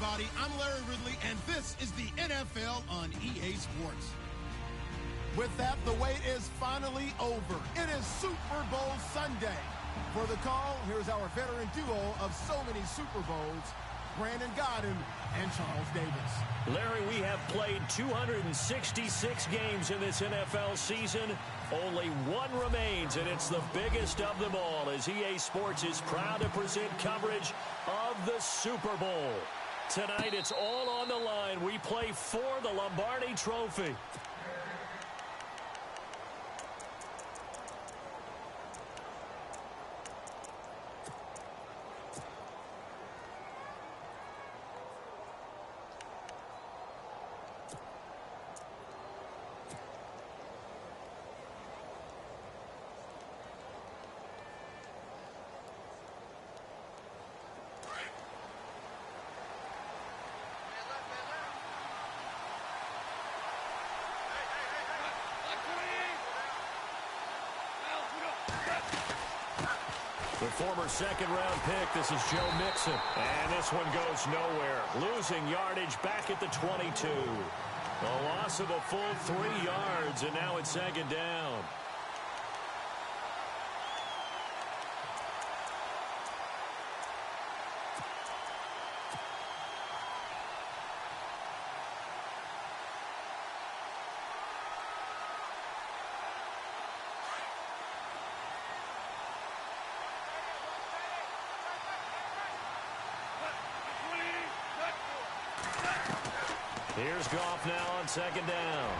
everybody. I'm Larry Ridley, and this is the NFL on EA Sports. With that, the wait is finally over. It is Super Bowl Sunday. For the call, here's our veteran duo of so many Super Bowls, Brandon Godden and Charles Davis. Larry, we have played 266 games in this NFL season. Only one remains, and it's the biggest of them all, as EA Sports is proud to present coverage of the Super Bowl. Tonight, it's all on the line. We play for the Lombardi Trophy. The former second-round pick, this is Joe Mixon. And this one goes nowhere. Losing yardage back at the 22. A loss of a full 3 yards, and now it's second down. Here's Goff now on second down.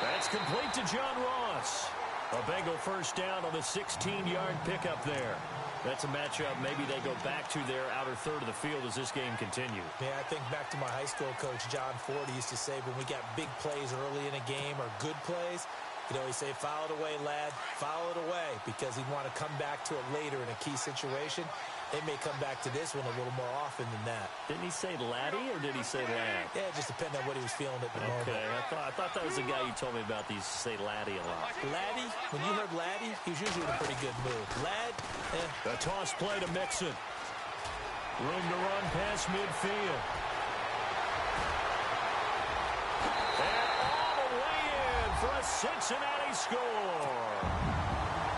That's complete to John Ross. A Bengal first down on the 16-yard pickup there. That's a matchup maybe they go back to their outer third of the field as this game continues. Yeah, I think back to my high school coach, John Ford. He used to say when we got big plays early in a game or good plays, he'd always say, foul it away, lad, foul it away, because he'd want to come back to it later in a key situation. They may come back to this one a little more often than that. Didn't he say laddie or did he say lad? Yeah, it just depended on what he was feeling at the moment. Okay, I thought that was the guy you told me about that used to say laddie a lot. Laddie? When you heard laddie, he was usually in a pretty good mood. Lad? The toss play to Mixon. Room to run past midfield. And all the way in for a Cincinnati score.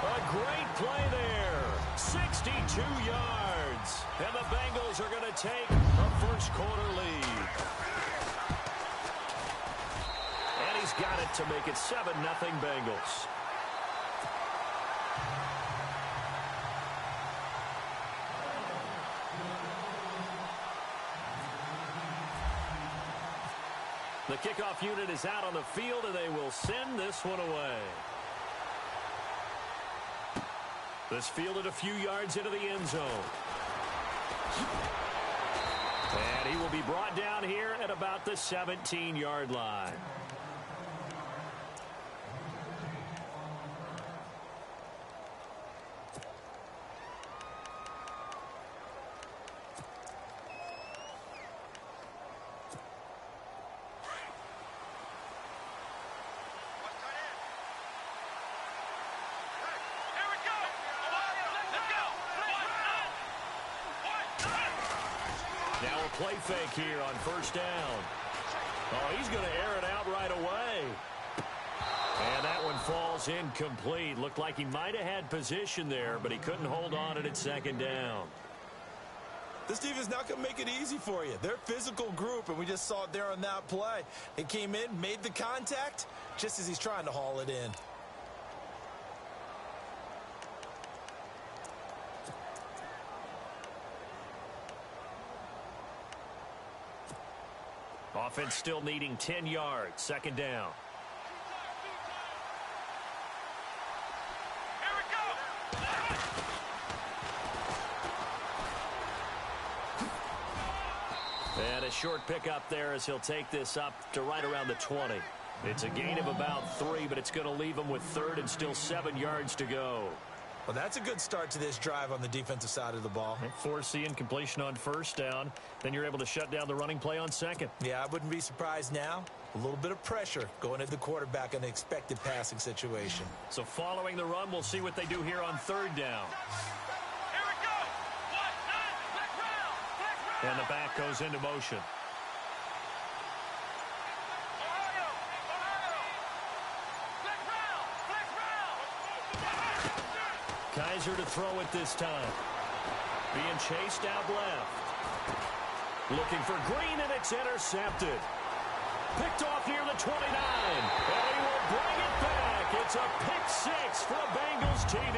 A great play there. 62 yards. And the Bengals are going to take a first-quarter lead. And he's got it to make it 7-0 Bengals. The kickoff unit is out on the field, and they will send this one away. This fielded a few yards into the end zone. And he will be brought down here at about the 17-yard line. Now a play fake here on first down. Oh, he's going to air it out right away. And that one falls incomplete. Looked like he might have had position there, but he couldn't hold on at second down. This defense is not going to make it easy for you. They're a physical group, and we just saw it there on that play. It came in, made the contact, just as he's trying to haul it in. Offense still needing 10 yards. Second down. Here we go. And a short pickup there as he'll take this up to right around the 20. It's a gain of about 3, but it's going to leave him with third and still 7 yards to go. Well, that's a good start to this drive on the defensive side of the ball. Force the incompletion on first down. Then you're able to shut down the running play on second. Yeah, I wouldn't be surprised now. A little bit of pressure going at the quarterback in an expected passing situation. So following the run, we'll see what they do here on third down. Here we go. 1-9, black round, black round. And the back goes into motion. Kaiser to throw it this time. Being chased out left. Looking for Green, and it's intercepted. Picked off near the 29. And he will bring it back. It's a pick six for a Bengals TD.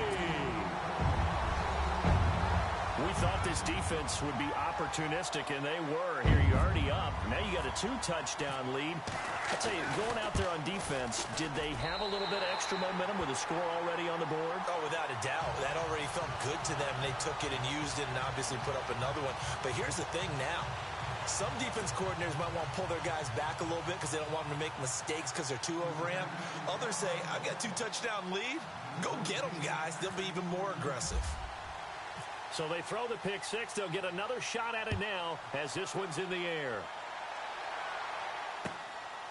We thought this defense would be opportunistic, and they were. Here you're already up. Now you got a 2-touchdown lead. I tell you, going out there on defense, did they have a little bit of extra momentum with a score already on the board? Oh, without a doubt. That already felt good to them. They took it and used it and obviously put up another one. But here's the thing now. Some defense coordinators might want to pull their guys back a little bit because they don't want them to make mistakes because they're too overamped. Others say, I've got a 2-touchdown lead. Go get them, guys. They'll be even more aggressive. So they throw the pick six. They'll get another shot at it now as this one's in the air.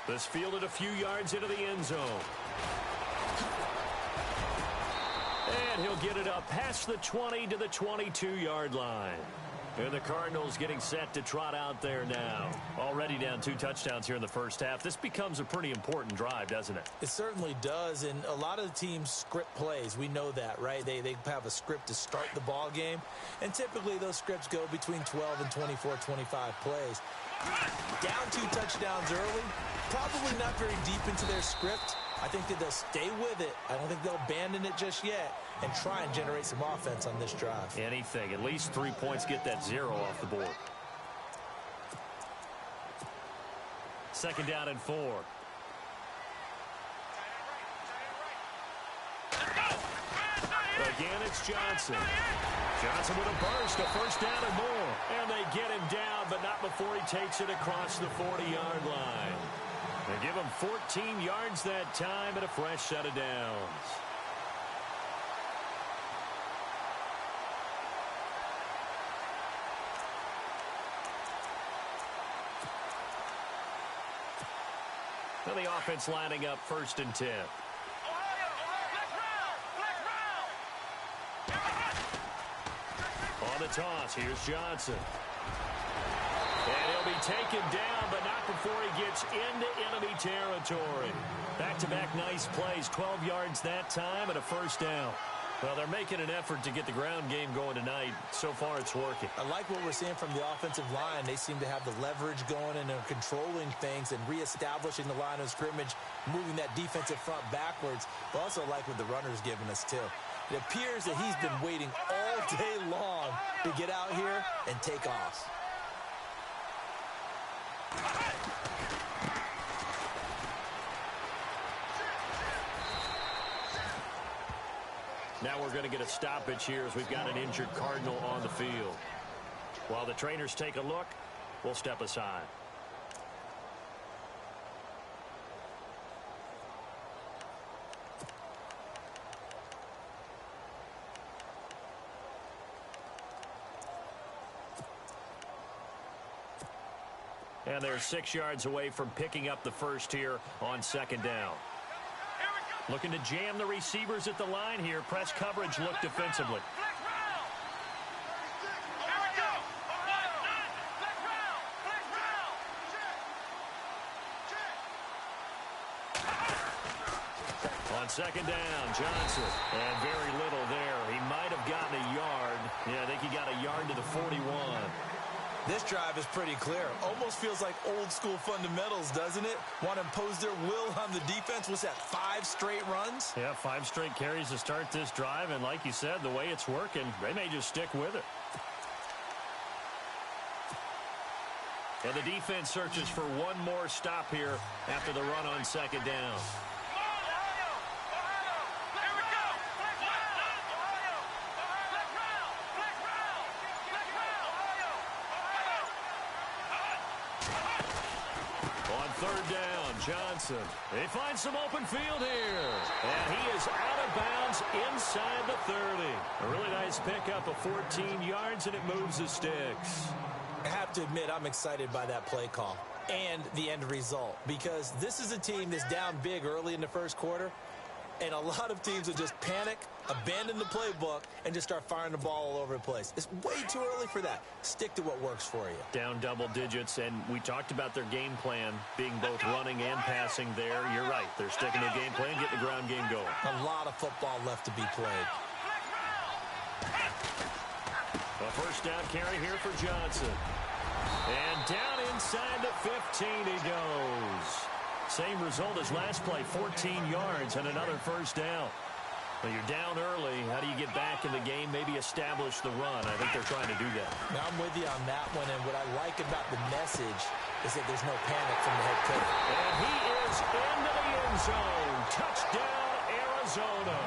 This fielded a few yards into the end zone. And he'll get it up past the 20 to the 22-yard line. And the Cardinals getting set to trot out there now. Already down 2 touchdowns here in the first half. This becomes a pretty important drive, doesn't it? It certainly does, and a lot of the teams script plays. We know that, right? They have a script to start the ball game, and typically those scripts go between 12 and 24, 25 plays. Down 2 touchdowns early, probably not very deep into their script. I think that they'll stay with it. I don't think they'll abandon it just yet and try and generate some offense on this drive. Anything. At least 3 points, get that 0 off the board. 2nd down and 4. Again, it's Johnson. Johnson with a burst, a 1st down and more. And they get him down, but not before he takes it across the 40-yard line. They give him 14 yards that time and a fresh set of downs. And the offense lining up 1st and 10. On the toss, here's Johnson. And he'll be taken down, but not before he gets into enemy territory. Back-to-back nice plays, 12 yards that time and a 1st down. Well, they're making an effort to get the ground game going tonight. So far, it's working. I like what we're seeing from the offensive line. They seem to have the leverage going and are controlling things and reestablishing the line of scrimmage, moving that defensive front backwards. But also like what the runner's giving us, too. It appears that he's been waiting all day long to get out here and take off. Now we're going to get a stoppage here as we've got an injured Cardinal on the field. While the trainers take a look, we'll step aside. And they're 6 yards away from picking up the first here on 2nd down. Looking to jam the receivers at the line here. Press coverage look defensively. On 2nd down, Johnson. And very little there. He might have gotten a yard. Yeah, I think he got a yard to the 41. This drive is pretty clear. Almost feels like old school fundamentals, doesn't it? Want to impose their will on the defense. What's that, 5 straight runs? Yeah, 5 straight carries to start this drive. And like you said, the way it's working, they may just stick with it. And the defense searches for one more stop here after the run on 2nd down. On 3rd down, Johnson. They find some open field here. And he is out of bounds inside the 30. A really nice pickup of 14 yards, and it moves the sticks. I have to admit, I'm excited by that play call and the end result, because this is a team that's down big early in the first quarter, And a lot of teams will just panic, abandon the playbook, and just start firing the ball all over the place. It's way too early for that. Stick to what works for you. Down double digits, and we talked about their game plan being both running and passing there. You're right. They're sticking to the game plan, getting the ground game going. A lot of football left to be played. A first down carry here for Johnson. And down inside the 15 he goes. Same result as last play, 14 yards and another first down. Well, you're down early. How do you get back in the game, maybe establish the run? I think they're trying to do that. Now, I'm with you on that one, and what I like about the message is that there's no panic from the head coach. And he is into the end zone. Touchdown, Arizona.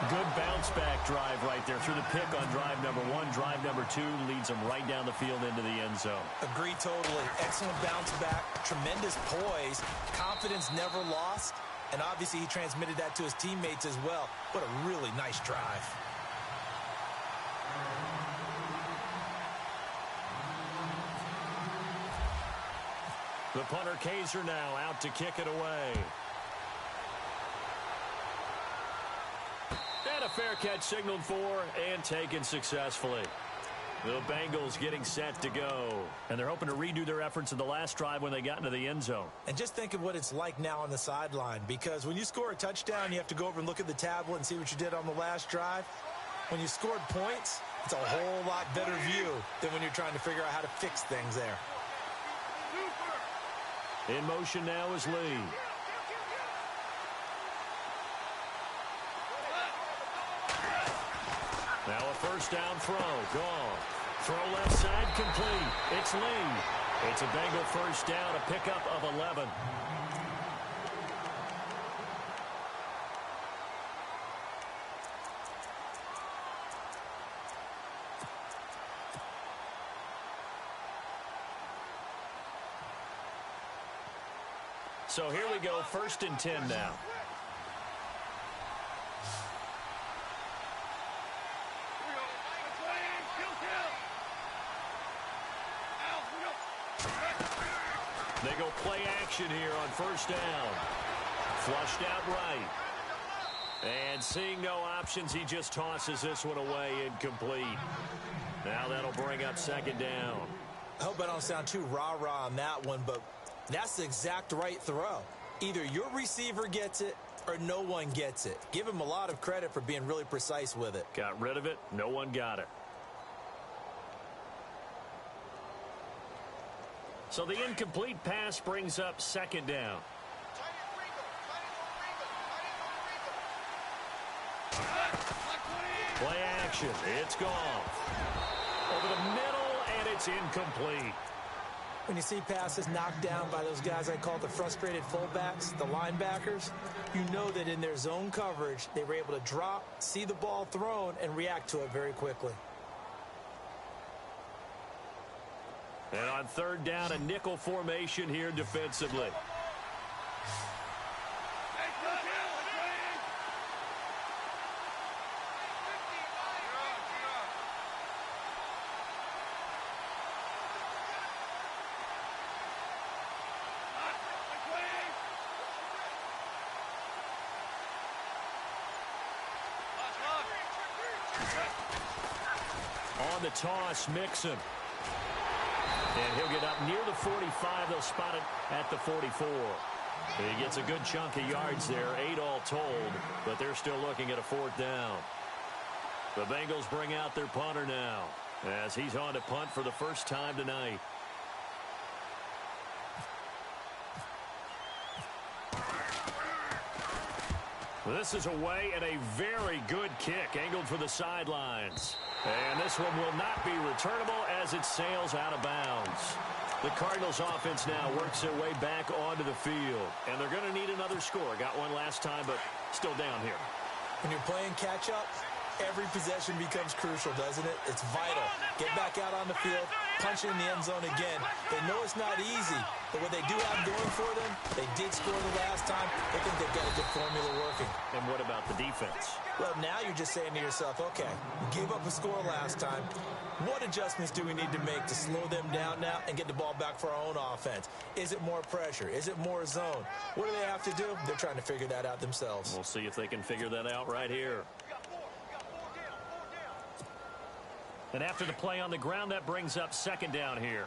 Good bounce-back drive right there through the pick on drive number 1. Drive number 2 leads them right down the field into the end zone. Agree totally. Excellent bounce-back, tremendous poise, confidence never lost, and obviously he transmitted that to his teammates as well. What a really nice drive. The punter Kaiser now out to kick it away. And a fair catch signaled for and taken successfully. The Bengals getting set to go. And they're hoping to redo their efforts in the last drive when they got into the end zone. And just think of what it's like now on the sideline, because when you score a touchdown, you have to go over and look at the tablet and see what you did on the last drive. When you scored points, it's a whole lot better view than when you're trying to figure out how to fix things there. In motion now is Lee. Now a first down throw. Gone. Throw left side complete. It's Lee. It's a Bengal first down, a pickup of 11. So here we go, 1st and 10 now. They go play action here on first down. Flushed out right. And seeing no options, he just tosses this one away, incomplete. Now that'll bring up 2nd down. I hope I don't sound too rah-rah on that one, but that's the exact right throw. Either your receiver gets it or no one gets it. Give him a lot of credit for being really precise with it. Got rid of it. No one got it. So the incomplete pass brings up 2nd down. Play action. It's gone. Over the middle, and it's incomplete. When you see passes knocked down by those guys I call the frustrated fullbacks, the linebackers, you know that in their zone coverage, they were able to drop, see the ball thrown, and react to it very quickly. And on 3rd down, a nickel formation here defensively. On the toss, Mixon. And he'll get up near the 45. They'll spot it at the 44. He gets a good chunk of yards there, 8 all told, but they're still looking at a 4th down. The Bengals bring out their punter now as he's on to punt for the first time tonight. This is away and a very good kick angled for the sidelines. And this one will not be returnable as it sails out of bounds. The Cardinals offense now works their way back onto the field. And they're going to need another score. Got one last time, but still down here. When you're playing catch-up, every possession becomes crucial, doesn't it? It's vital. Get back out on the field, punching in the end zone again. They know it's not easy, but what they do have going for them, they did score the last time. They think they've got a good formula working. And what about the defense? Well, now you're just saying to yourself, okay, we gave up a score last time. What adjustments do we need to make to slow them down now and get the ball back for our own offense? Is it more pressure? Is it more zone? What do they have to do? They're trying to figure that out themselves. We'll see if they can figure that out right here. And after the play on the ground, that brings up second down here.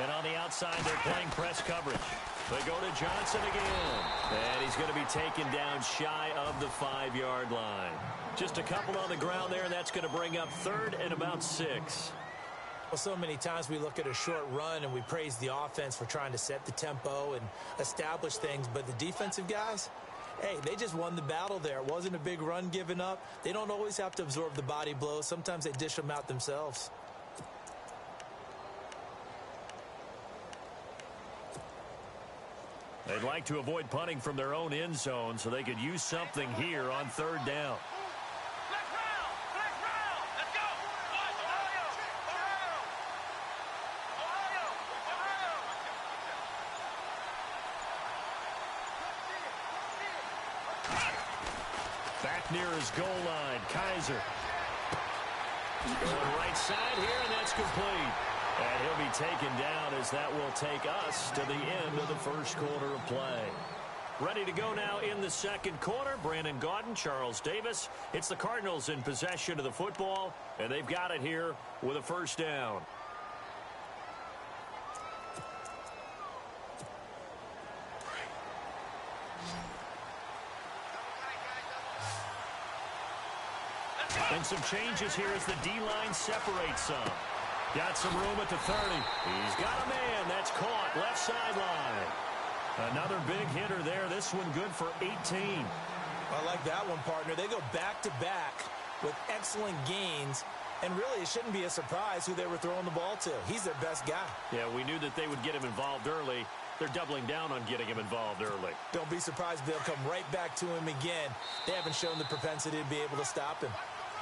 And on the outside, they're playing press coverage. They go to Johnson again. And he's going to be taken down shy of the 5-yard line. Just a couple on the ground there, and that's going to bring up third and about 6. Well, so many times we look at a short run and we praise the offense for trying to set the tempo and establish things. But the defensive guys, hey, they just won the battle there. It wasn't a big run given up. They don't always have to absorb the body blows. Sometimes they dish them out themselves. They'd like to avoid punting from their own end zone so they could use something here on third down. Back near his goal line, Kaiser. Going right side here, and that's complete. And he'll be taken down as that will take us to the end of the first quarter of play. Ready to go now in the second quarter. Brandon Gaudin, Charles Davis. It's the Cardinals in possession of the football, and they've got it here with a first down. And some changes here as the D-line separates some. Got some room at the 30. He's got a man. That's caught. Left sideline. Another big hitter there. This one good for 18. I like that one, partner. They go back-to-back with excellent gains. And really, it shouldn't be a surprise who they were throwing the ball to. He's their best guy. Yeah, we knew that they would get him involved early. They're doubling down on getting him involved early. Don't be surprised if they'll come right back to him again. They haven't shown the propensity to be able to stop him.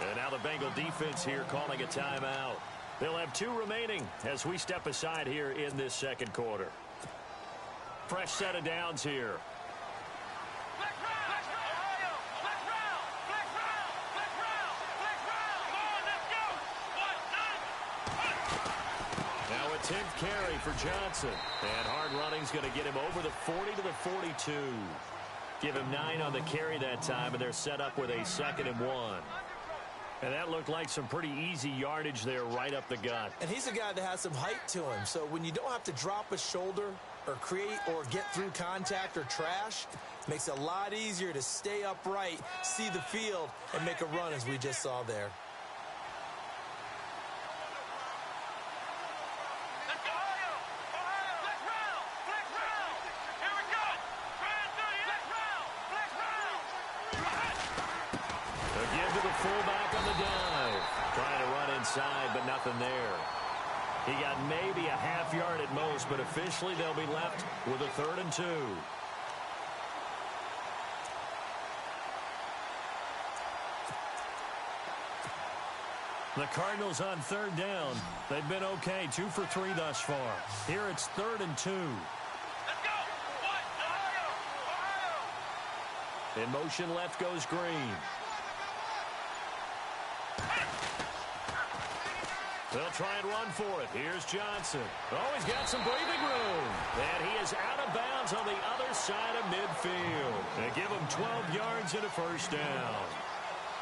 And now the Bengal defense here calling a timeout. They'll have 2 remaining as we step aside here in this second quarter. Fresh set of downs here. Now a 10th carry for Johnson. And hard running's going to get him over the 40 to the 42. Give him 9 on the carry that time, and they're set up with a 2nd and 1. And that looked like some pretty easy yardage there right up the gut. And he's a guy that has some height to him. So when you don't have to drop a shoulder or create or get through contact or trash, it makes it a lot easier to stay upright, see the field, and make a run as we just saw there. Fullback on the dive. Trying to run inside, but nothing there. He got maybe a half yard at most, but officially they'll be left with a 3rd and 2. The Cardinals on 3rd down. They've been okay, 2 for 3 thus far. Here it's 3rd and 2. In motion left goes Green. They'll try and run for it. Here's Johnson. Oh, he's got some breathing room. And he is out of bounds on the other side of midfield. They give him 12 yards and a first down.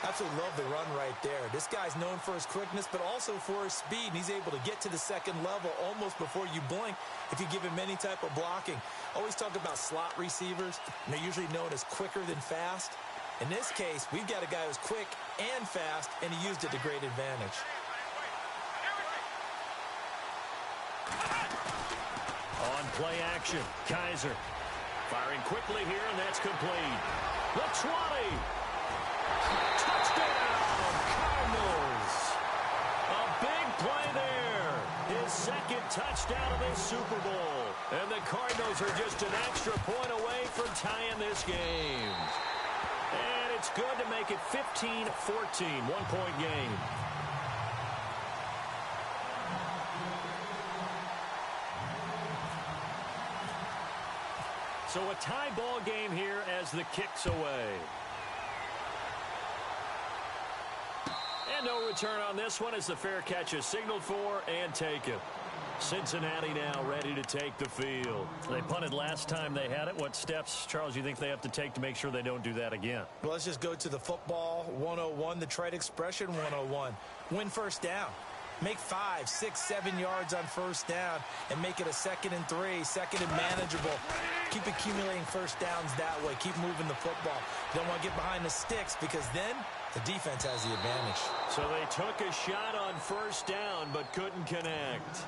Absolutely love the run right there. This guy's known for his quickness, but also for his speed. And he's able to get to the second level almost before you blink if you give him any type of blocking. Always talk about slot receivers, and they're usually known as quicker than fast. In this case, we've got a guy who's quick and fast, and he used it to great advantage. On play action, Kaiser firing quickly here, and that's complete. The 20. Touchdown, Cardinals. A big play there. His second touchdown of this Super Bowl. And the Cardinals are just an extra point away from tying this game. And it's good to make it 15-14, one-point game. So a tie ball game here as the kick's away. And no return on this one as the fair catch is signaled for and taken. Cincinnati now ready to take the field. They punted last time they had it. What steps, Charles, you think they have to take to make sure they don't do that again? Well, let's just go to the football 101, the trade expression 101. Win first down. Make 5, 6, 7 yards on first down and make it a 2nd and 3, 2nd and manageable. Keep accumulating first downs that way. Keep moving the football. You don't want to get behind the sticks because then the defense has the advantage. So they took a shot on first down but couldn't connect.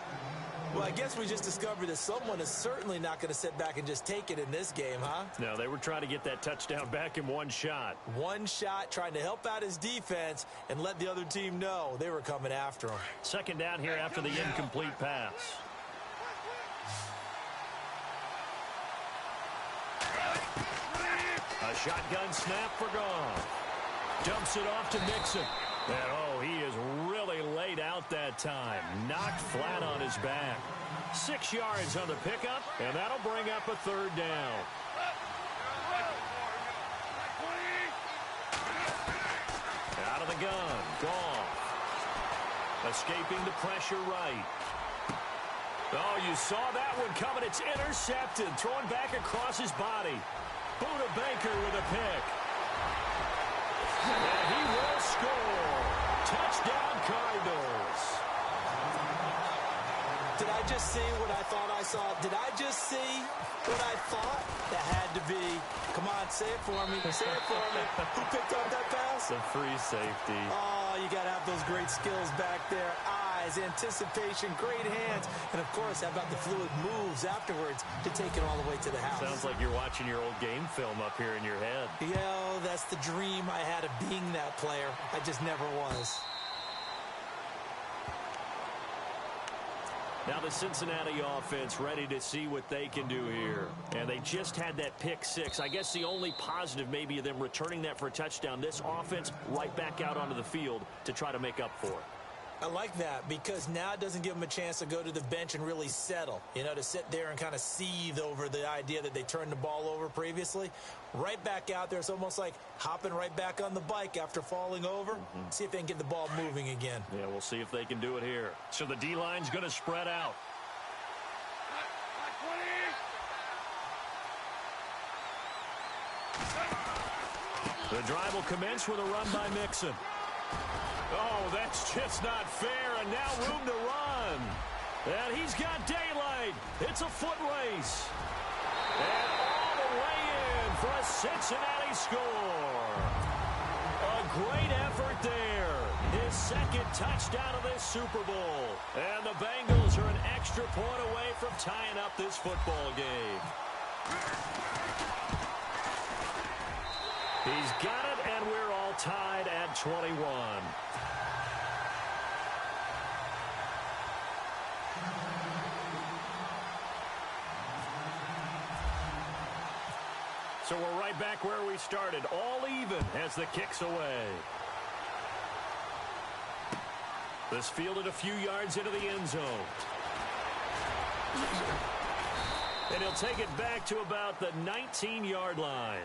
Well, I guess we just discovered that someone is certainly not going to sit back and just take it in this game, huh? No, they were trying to get that touchdown back in one shot. One shot, trying to help out his defense and let the other team know they were coming after him. Second down here after the incomplete pass. A shotgun snap for Goff. Dumps it off to Mixon. And, oh, he is really laid out that time. Knocked flat on his back. 6 yards on the pickup, and that'll bring up a third down. Out of the gun, Goff. Escaping the pressure right. Oh, you saw that one coming. It's intercepted. Thrown back across his body. Buda Baker with a pick. And he will score. Touchdown, Cardinals. Did I just see what I thought I saw? Did I just see what I thought? That had to be. Come on, say it for me. Say it for me. Who picked up that pass? The free safety. Oh, you got to have those great skills back there. Eyes, anticipation, great hands. And, of course, how about the fluid moves afterwards to take it all the way to the house? Sounds like you're watching your old game film up here in your head. Yeah, that's the dream I had of being that player. I just never was. Now the Cincinnati offense ready to see what they can do here. And they just had that pick six. I guess the only positive maybe of them returning that for a touchdown. This offense right back out onto the field to try to make up for it. I like that because now it doesn't give them a chance to go to the bench and really settle, you know, to sit there and kind of seethe over the idea that they turned the ball over previously. Right back out there. It's almost like hopping right back on the bike after falling over. See if they can get the ball moving again. Yeah, we'll see if they can do it here. So the D-line's going to spread out. The drive will commence with a run by Mixon. Oh, that's just not fair, and now room to run. And he's got daylight. It's a foot race. And all the way in for a Cincinnati score. A great effort there. His second touchdown of this Super Bowl. And the Bengals are an extra point away from tying up this football game. He's got it, and we're all tied at 21. So we're right back where we started, all even as the kick's away. This fielded a few yards into the end zone. And he'll take it back to about the 19-yard line.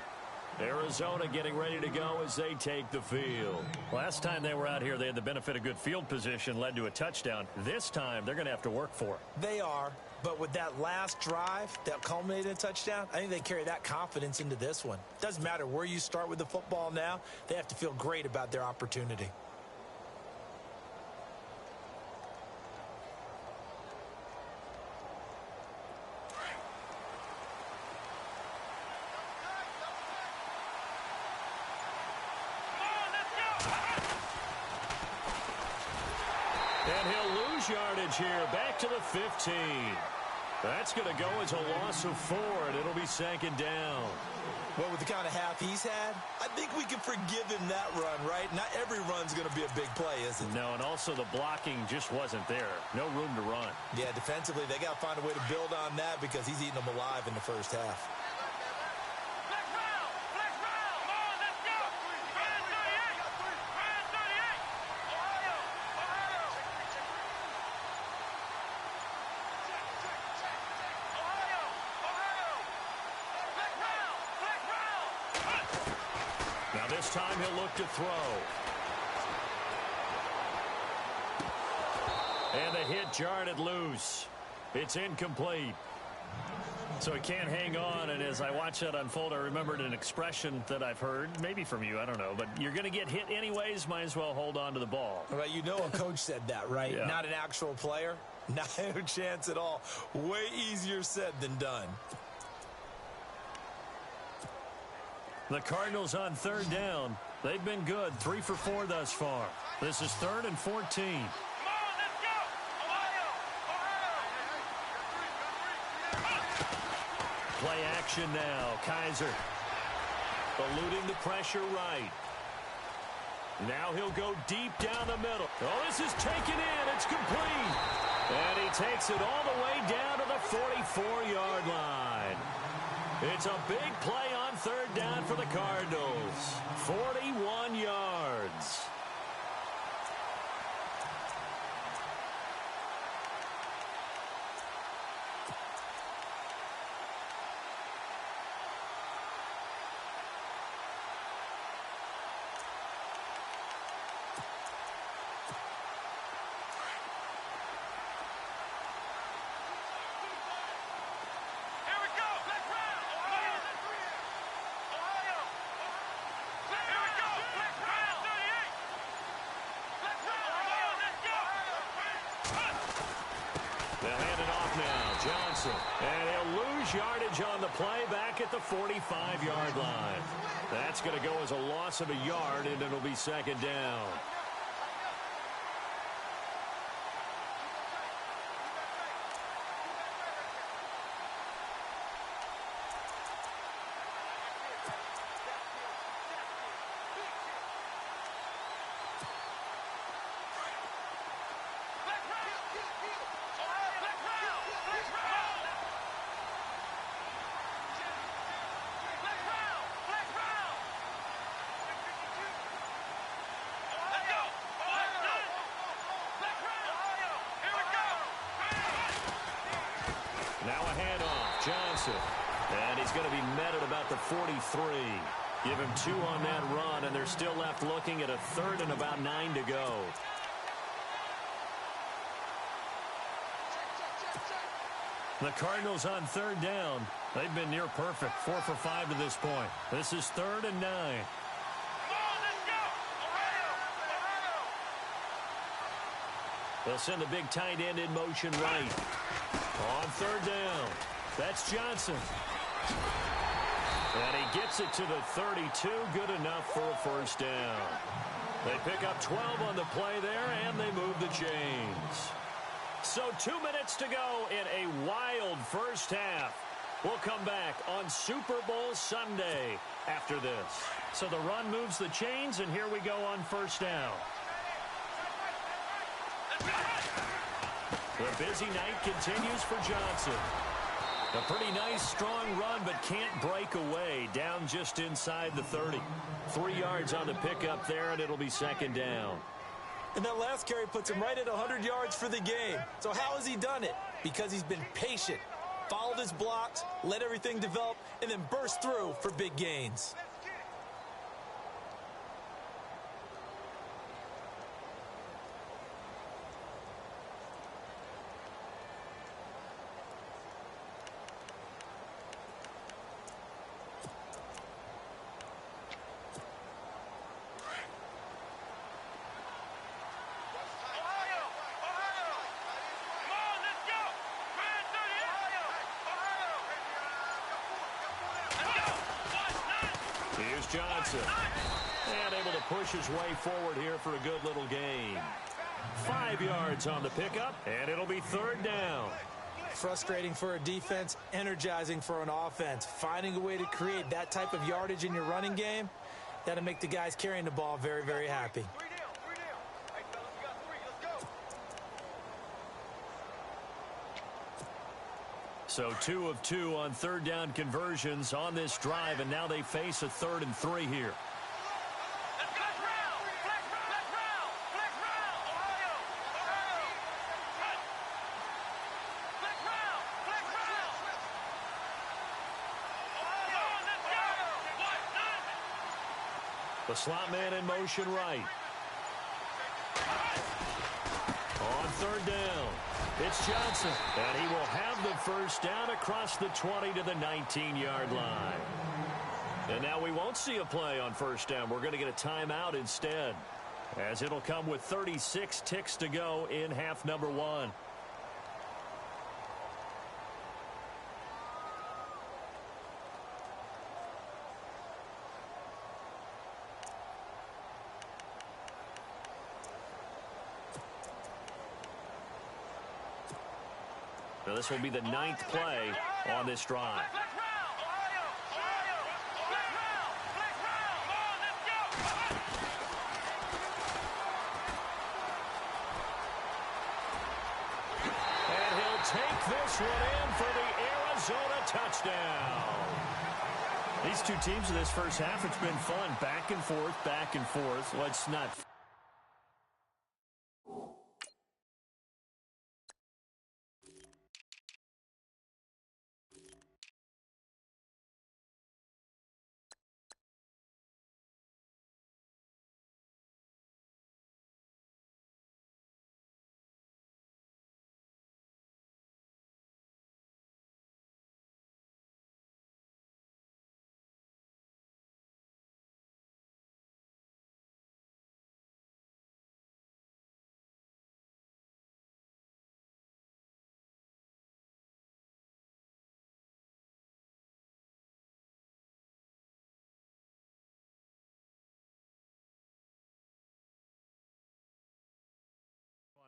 Arizona getting ready to go as they take the field. Last time they were out here, they had the benefit of good field position, led to a touchdown. This time, they're going to have to work for it. They are, but with that last drive that culminated in a touchdown, I think they carry that confidence into this one. Doesn't matter where you start with the football now, they have to feel great about their opportunity. And he'll lose yardage here, back to the 15. That's going to go as a loss of 4, and it'll be second down. Well, with the kind of half he's had, I think we can forgive him that run, right? Not every run's going to be a big play, is it? No, and also the blocking just wasn't there. No room to run. Yeah, defensively, they got to find a way to build on that because he's eating them alive in the first half. This time he'll look to throw. And the hit jarred it loose. It's incomplete. So he can't hang on, and as I watch that unfold, I remembered an expression that I've heard, maybe from you, I don't know, but you're going to get hit anyways, might as well hold on to the ball. Well, you know a coach said that, right? Yeah. Not an actual player. Not a chance at all. Way easier said than done. The Cardinals on third down. They've been good, 3 for 4 thus far. This is 3rd and 14. Play action now. Kaiser eluding the pressure right. Now he'll go deep down the middle. Oh, this is taken in. It's complete. And he takes it all the way down to the 44-yard line. It's a big play on third down for the Cardinals. 41 yards. They'll hand it off now. Johnson. And he'll lose yardage on the play back at the 45-yard line. That's going to go as a loss of a yard, and it'll be second down. Now a handoff. Johnson. And he's going to be met at about the 43. Give him 2 on that run, and they're still left looking at a 3rd and about 9 to go. The Cardinals on third down. They've been near perfect. 4 for 5 to this point. This is 3rd and 9. They'll send the big tight end in motion right. On third down. That's Johnson. And he gets it to the 32. Good enough for a first down. They pick up 12 on the play there, and they move the chains. So 2 minutes to go in a wild first half. We'll come back on Super Bowl Sunday after this. So the run moves the chains, and here we go on first down. The busy night continues for Johnson. A pretty nice, strong run, but can't break away. Down just inside the 30. 3 yards on the pickup there, and it'll be second down. And that last carry puts him right at 100 yards for the game. So how has he done it? Because he's been patient, followed his blocks, let everything develop, and then burst through for big gains. Here's Johnson. And able to push his way forward here for a good little gain. 5 yards on the pickup, and it'll be third down. Frustrating for a defense, energizing for an offense. Finding a way to create that type of yardage in your running game, that'll make the guys carrying the ball very, very happy. So 2 of 2 on third down conversions on this drive, and now they face a 3rd and 3 here. The slot man in motion right. On third down, it's Johnson, and he will have the first down across the 20 to the 19-yard line. And now we won't see a play on first down. We're going to get a timeout instead, as it'll come with 36 ticks to go in half number 1. Now this will be the 9th play on this drive. And he'll take this one in for the Arizona touchdown. These two teams in this first half, it's been fun. Back and forth, back and forth. Let's not...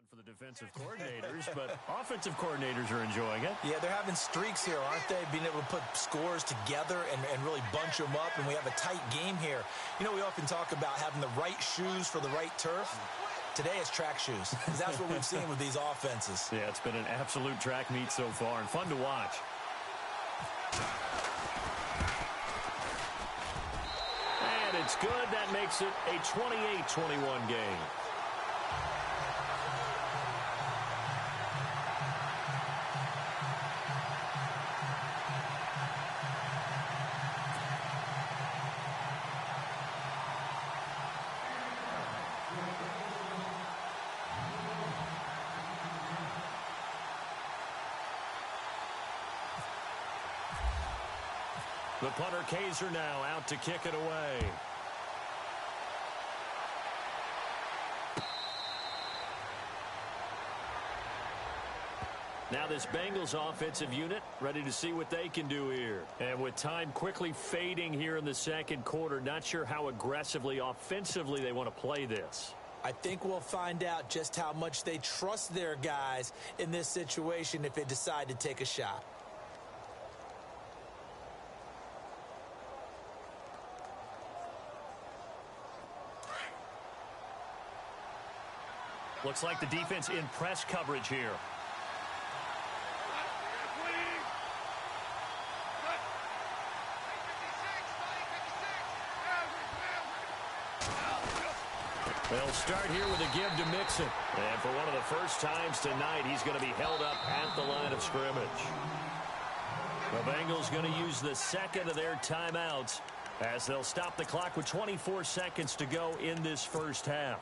for the defensive coordinators, but offensive coordinators are enjoying it. Yeah, they're having streaks here, aren't they? Being able to put scores together and really bunch them up, and we have a tight game here. You know, we often talk about having the right shoes for the right turf. Today it's track shoes, because that's what we've seen with these offenses. Yeah, it's been an absolute track meet so far, and fun to watch. And it's good. That makes it a 28-21 game. The punter Kaiser now out to kick it away. Now this Bengals offensive unit ready to see what they can do here. And with time quickly fading here in the second quarter, not sure how aggressively, offensively they want to play this. I think we'll find out just how much they trust their guys in this situation if they decide to take a shot. Looks like the defense in press coverage here. They'll start here with a give to Mixon. And for one of the first times tonight, he's going to be held up at the line of scrimmage. The Bengals going to use the second of their timeouts as they'll stop the clock with 24 seconds to go in this first half.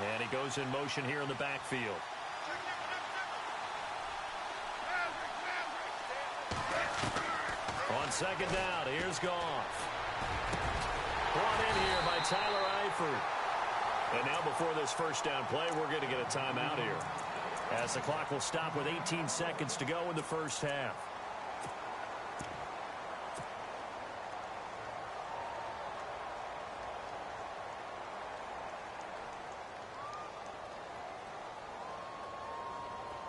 And he goes in motion here in the backfield. On second down, here's Goff. Brought in here by Tyler Eifert. And now before this first down play, we're going to get a timeout here, as the clock will stop with 18 seconds to go in the first half.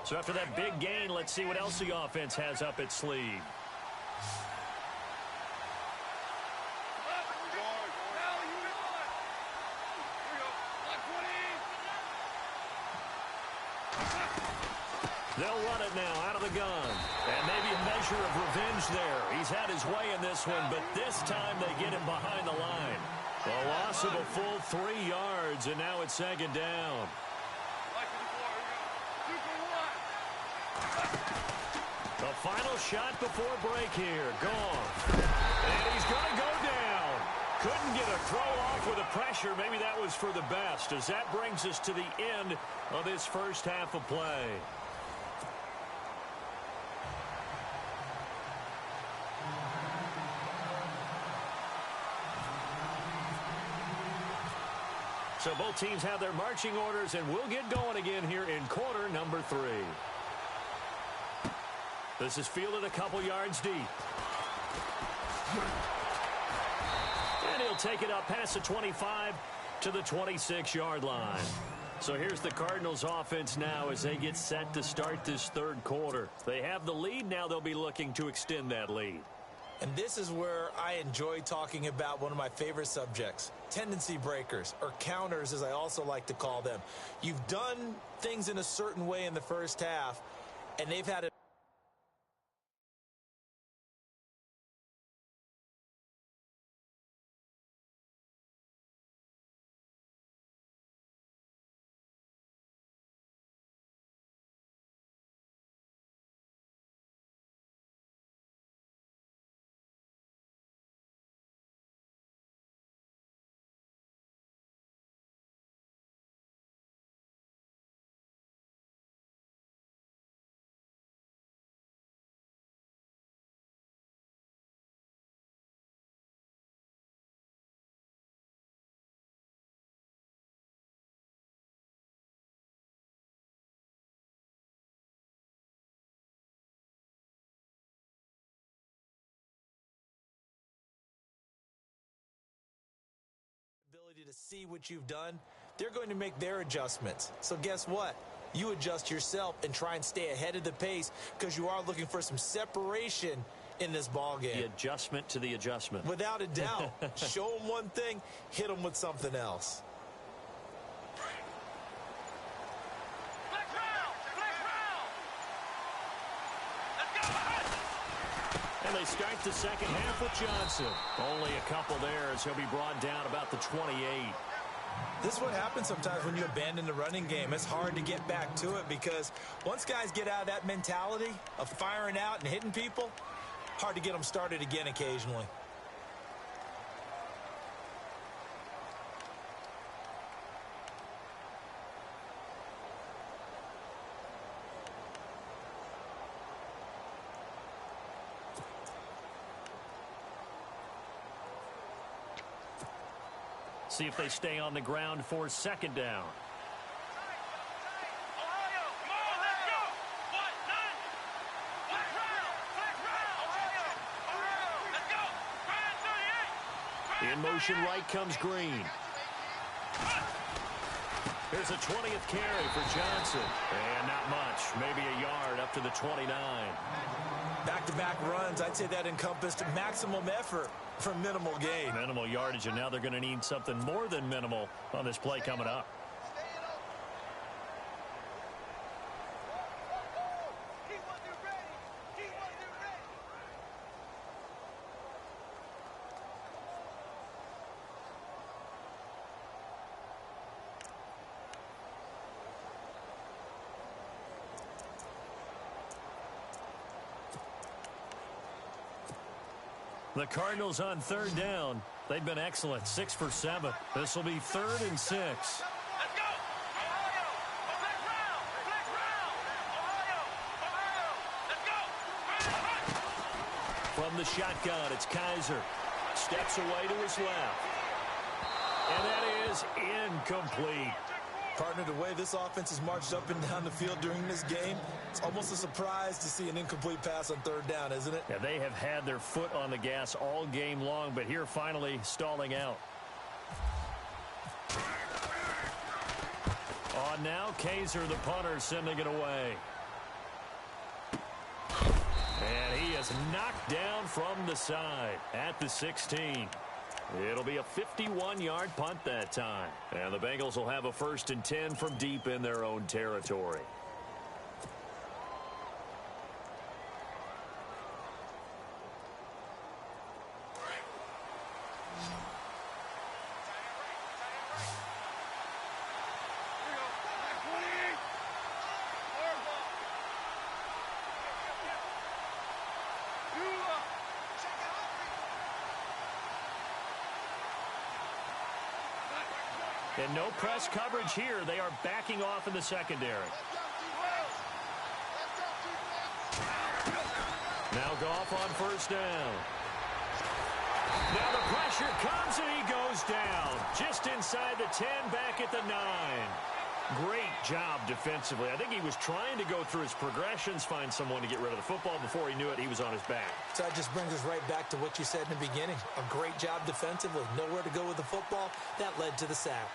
So after that big gain, let's see what else the offense has up its sleeve. They'll run it now out of the gun. And maybe a measure of revenge there. He's had his way in this one, but this time they get him behind the line. A loss of a full 3 yards, and now it's second down. The final shot before break here. Goff. And he's going to go down. Couldn't get a throw off with the pressure. Maybe that was for the best, as that brings us to the end of this first half of play. So both teams have their marching orders, and we'll get going again here in quarter number 3. This is fielded a couple yards deep. And he'll take it up past the 25 to the 26-yard line. So here's the Cardinals offense now as they get set to start this third quarter. They have the lead. Now they'll be looking to extend that lead. And this is where I enjoy talking about one of my favorite subjects, tendency breakers, or counters as I also like to call them. You've done things in a certain way in the first half, and they've had it. Ability to see what you've done, they're going to make their adjustments. So guess what? You adjust yourself and try and stay ahead of the pace, because you are looking for some separation in this ball game. The adjustment to the adjustment. Without a doubt. Show them one thing, hit them with something else. And they start the second half with Johnson. Only a couple there as he'll be brought down about the 28. This is what happens sometimes when you abandon the running game. It's hard to get back to it, because once guys get out of that mentality of firing out and hitting people, hard to get them started again occasionally. See if they stay on the ground for second down. In motion right comes Green. Here's a 20th carry for Johnson. And not much. Maybe a yard up to the 29. Back-to-back runs, I'd say that encompassed maximum effort for minimal gain. Minimal yardage, and now they're going to need something more than minimal on this play coming up. The Cardinals on third down. They've been excellent, 6 for 7. This will be 3rd and 6. From the shotgun, it's Kaiser. Steps away to his left. And that is incomplete. Partner, the way this offense has marched up and down the field during this game, it's almost a surprise to see an incomplete pass on third down, isn't it? Yeah, they have had their foot on the gas all game long, but here finally stalling out. On now, Kaiser, the punter, sending it away. And he is knocked down from the side at the 16. It'll be a 51-yard punt that time. And the Bengals will have a 1st and 10 from deep in their own territory. And no press coverage here. They are backing off in the secondary. Now Goff on 1st down. Now the pressure comes and he goes down. Just inside the 10, back at the 9. Great job defensively. I think he was trying to go through his progressions, find someone to get rid of the football. Before he knew it, he was on his back. So that just brings us right back to what you said in the beginning. A great job defensively. Nowhere to go with the football. That led to the sack.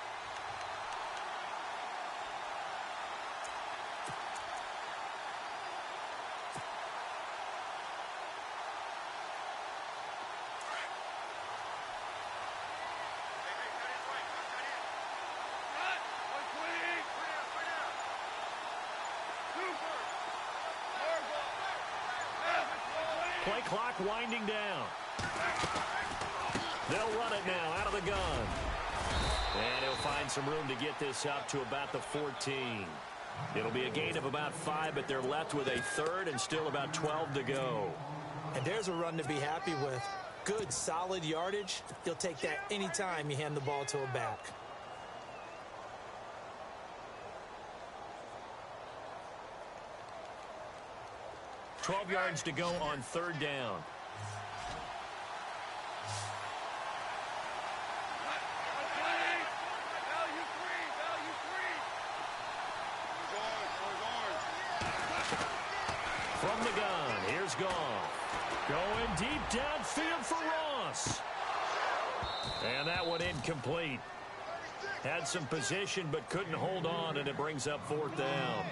Play clock winding down. They'll run it now out of the gun. And he'll find some room to get this up to about the 14. It'll be a gain of about 5, but they're left with a 3rd and still about 12 to go. And there's a run to be happy with. Good, solid yardage. You'll take that anytime you hand the ball to a back. 12 yards to go on 3rd down. From the gun, here's Goff. Going deep downfield for Ross. And that one incomplete. Had some position but couldn't hold on, and it brings up 4th down.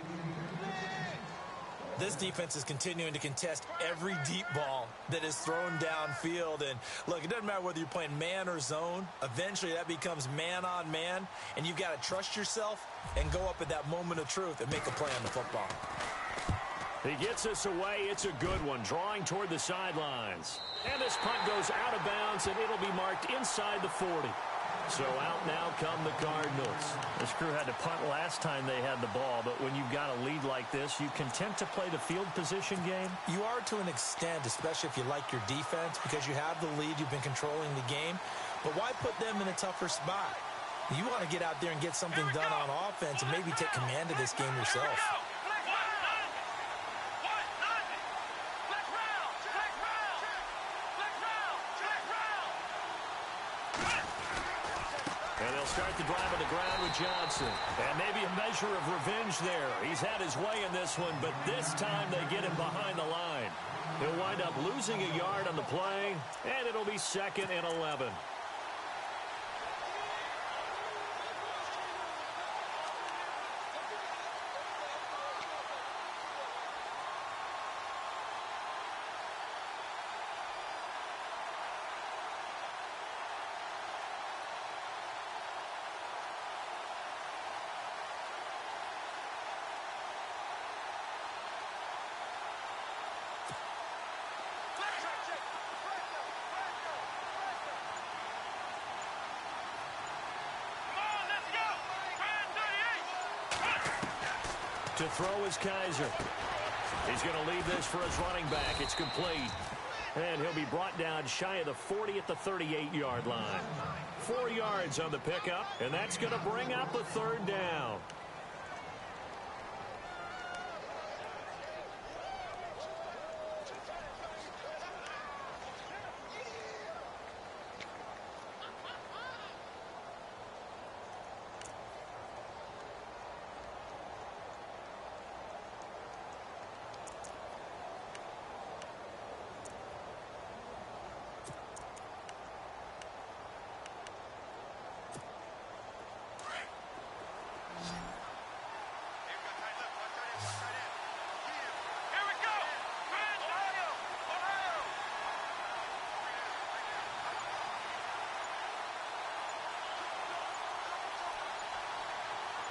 This defense is continuing to contest every deep ball that is thrown downfield. And, look, it doesn't matter whether you're playing man or zone. Eventually, that becomes man on man, and you've got to trust yourself and go up at that moment of truth and make a play on the football. He gets us away. It's a good one, drawing toward the sidelines. And this punt goes out of bounds, and it'll be marked inside the 40. So out now come the Cardinals. This crew had to punt last time they had the ball, but when you've got a lead like this, you content to play the field position game? You are to an extent, especially if you like your defense, because you have the lead, you've been controlling the game. But why put them in a tougher spot? You want to get out there and get something done on offense and maybe take command of this game yourself. Start the drive on the ground with Johnson. And maybe a measure of revenge there. He's had his way in this one, but this time they get him behind the line. He'll wind up losing a yard on the play, and it'll be 2nd and 11. To throw is Kaiser. He's going to leave this for his running back. It's complete. And he'll be brought down shy of the 40 at the 38-yard line. 4 yards on the pickup, and that's going to bring up a 3rd down.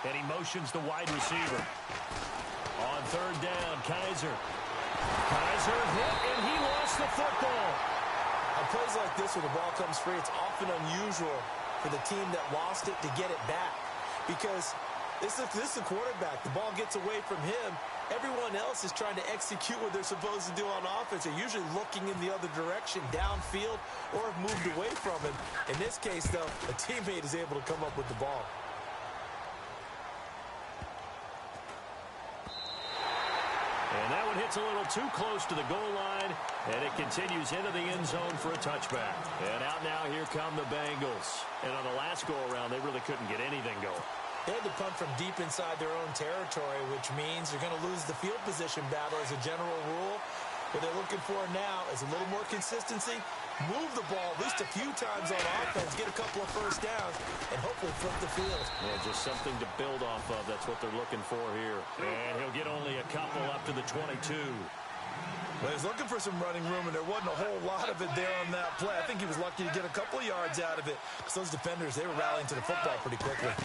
And he motions the wide receiver. On third down, Kaiser. Kaiser hit, and he lost the football. On plays like this where the ball comes free, it's often unusual for the team that lost it to get it back. Because this is the quarterback. The ball gets away from him. Everyone else is trying to execute what they're supposed to do on offense. They're usually looking in the other direction, downfield, or have moved away from him. In this case, though, a teammate is able to come up with the ball. And that one hits a little too close to the goal line, and it continues into the end zone for a touchback. And out now, here come the Bengals. And on the last go-around, they really couldn't get anything going. They had to punt from deep inside their own territory, which means you're going to lose the field position battle as a general rule. What they're looking for now is a little more consistency, move the ball at least a few times on offense, get a couple of first downs, and hopefully flip the field. Yeah, just something to build off of. That's what they're looking for here. And he'll get only a couple up to the 22. Well, he was looking for some running room, and there wasn't a whole lot of it there on that play. I think he was lucky to get a couple of yards out of it because those defenders, they were rallying to the football pretty quickly.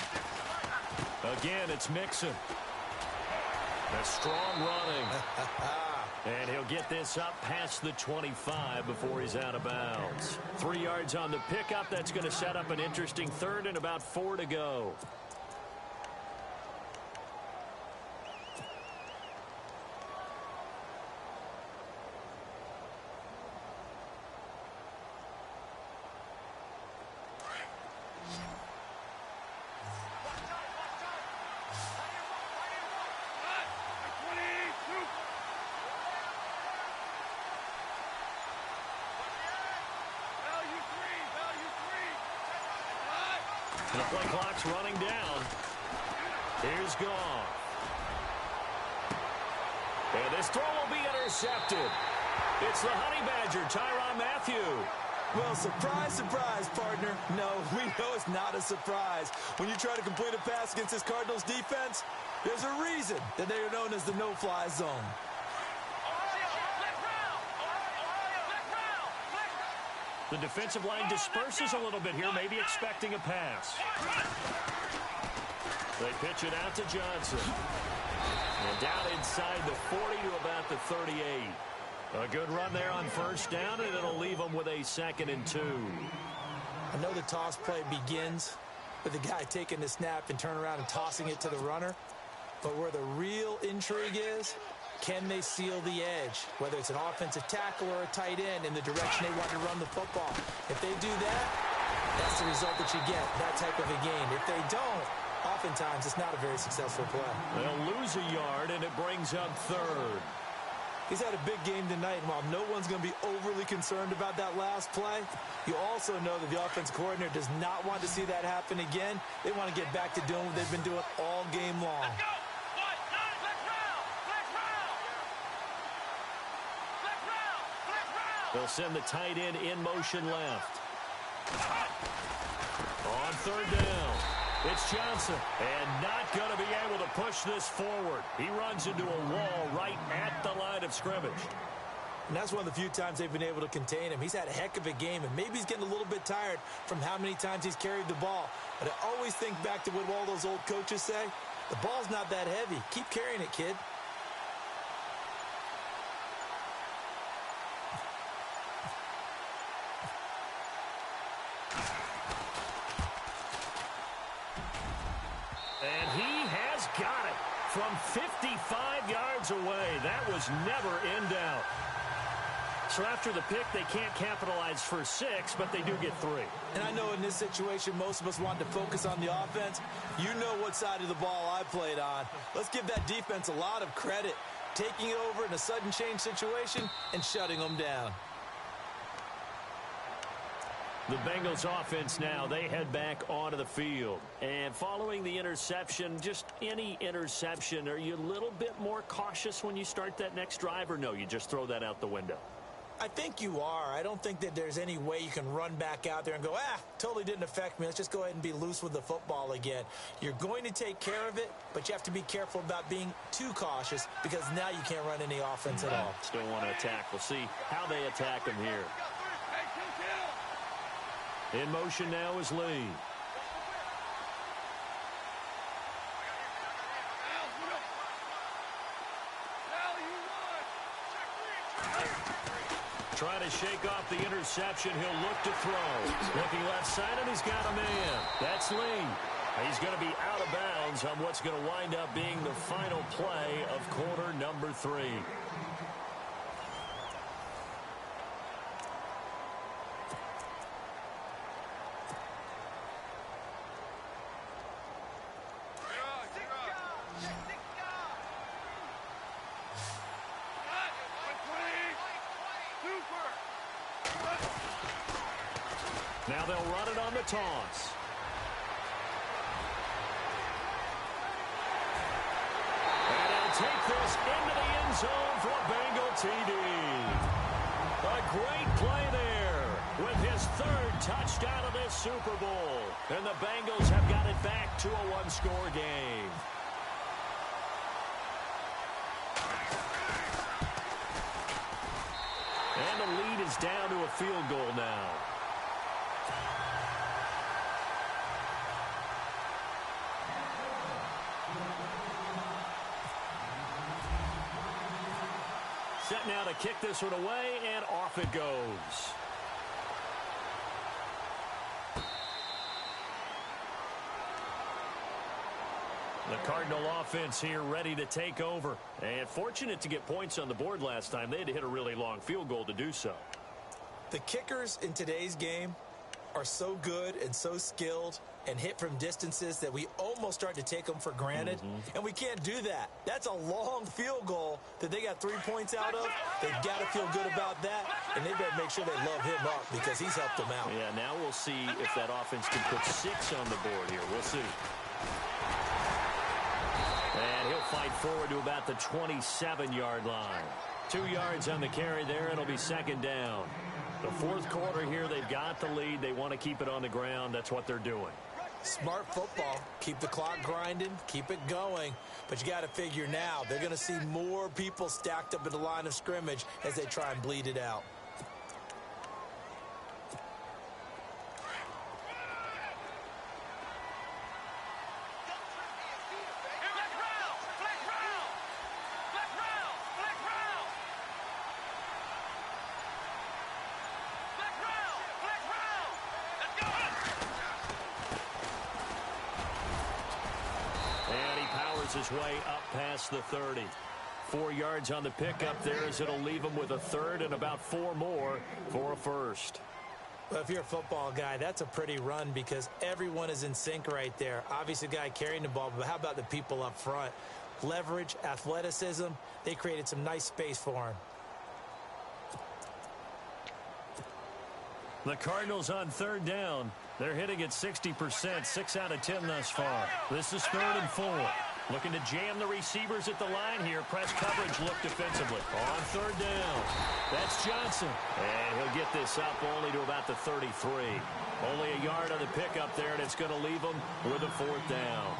Again, it's Mixon. A strong running. And he'll get this up past the 25 before he's out of bounds. 3 yards on the pickup. That's going to set up an interesting third and about 4 to go. The play clock's running down. Here's Goff. And this throw will be intercepted. It's the Honey Badger, Tyrann Mathieu. Well, surprise, surprise, partner. No, we know it's not a surprise. When you try to complete a pass against this Cardinals defense, there's a reason that they are known as the no-fly zone. The defensive line disperses a little bit here, maybe expecting a pass. They pitch it out to Johnson. And down inside the 40 to about the 38. A good run there on first down, and it'll leave them with a 2nd and 2. I know the toss play begins with the guy taking the snap and turn around and tossing it to the runner. But where the real intrigue is, can they seal the edge, whether it's an offensive tackle or a tight end in the direction they want to run the football? If they do that, that's the result that you get, that type of a game. If they don't, oftentimes it's not a very successful play. They'll lose a yard, and it brings up 3rd. He's had a big game tonight, and while no one's going to be overly concerned about that last play, you also know that the offensive coordinator does not want to see that happen again. They want to get back to doing what they've been doing all game long. They'll send the tight end in motion left. On 3rd down, it's Johnson. And not going to be able to push this forward. He runs into a wall right at the line of scrimmage. And that's one of the few times they've been able to contain him. He's had a heck of a game, and maybe he's getting a little bit tired from how many times he's carried the ball. But I always think back to what all those old coaches say. The ball's not that heavy. Keep carrying it, kid. And he has got it from 55 yards away. That was never in doubt. So after the pick, they can't capitalize for 6, but they do get 3. And I know in this situation, most of us want to focus on the offense. You know what side of the ball I played on. Let's give that defense a lot of credit, taking it over in a sudden change situation and shutting them down. The Bengals offense now, they head back onto the field. And following the interception, just any interception, are you a little bit more cautious when you start that next drive, or no, you just throw that out the window? I think you are. I don't think that there's any way you can run back out there and go, totally didn't affect me. Let's just go ahead and be loose with the football again. You're going to take care of it, but you have to be careful about being too cautious because now you can't run any offense at all. Still want to attack. We'll see how they attack him here. In motion now is Lee. trying to shake off the interception. He'll look to throw. Looking left side, and he's got a man. That's Lee. He's going to be out of bounds on what's going to wind up being the final play of quarter number 3. Now they'll run it on the toss. And he'll take this into the end zone for a Bengal TD. A great play there with his 3rd touchdown of this Super Bowl. And the Bengals have got it back to a one-score game. And the lead is down to a field goal now. Set now to kick this one away, and off it goes. The Cardinal offense here ready to take over. And fortunate to get points on the board last time. They had to hit a really long field goal to do so. The kickers in today's game are so good and so skilled and hit from distances that we almost start to take them for granted. And we can't do that. That's a long field goal that they got 3 points out of. They've got to feel good about that, and they better make sure they love him up because he's helped them out. Yeah, now we'll see if that offense can put 6 on the board here. We'll see. And he'll fight forward to about the 27-yard line. 2 yards on the carry there, and it'll be 2nd down. The 4th quarter here, they've got the lead. They want to keep it on the ground. That's what they're doing. Smart football. Keep the clock grinding. Keep it going. But you got to figure now, they're going to see more people stacked up at the line of scrimmage as they try and bleed it out. His way up past the 30. 4 yards on the pickup there as it'll leave him with a 3rd and about 4 more for a 1st. Well, if you're a football guy, that's a pretty run because everyone is in sync right there. Obviously, the guy carrying the ball, but how about the people up front? Leverage, athleticism, they created some nice space for him. The Cardinals on 3rd down. They're hitting at 60%, 6 out of 10 thus far. This is 3rd and 4. Looking to jam the receivers at the line here. Press coverage look defensively. On 3rd down. That's Johnson. And he'll get this up only to about the 33. Only a yard on the pickup there, and it's going to leave him with a 4th down.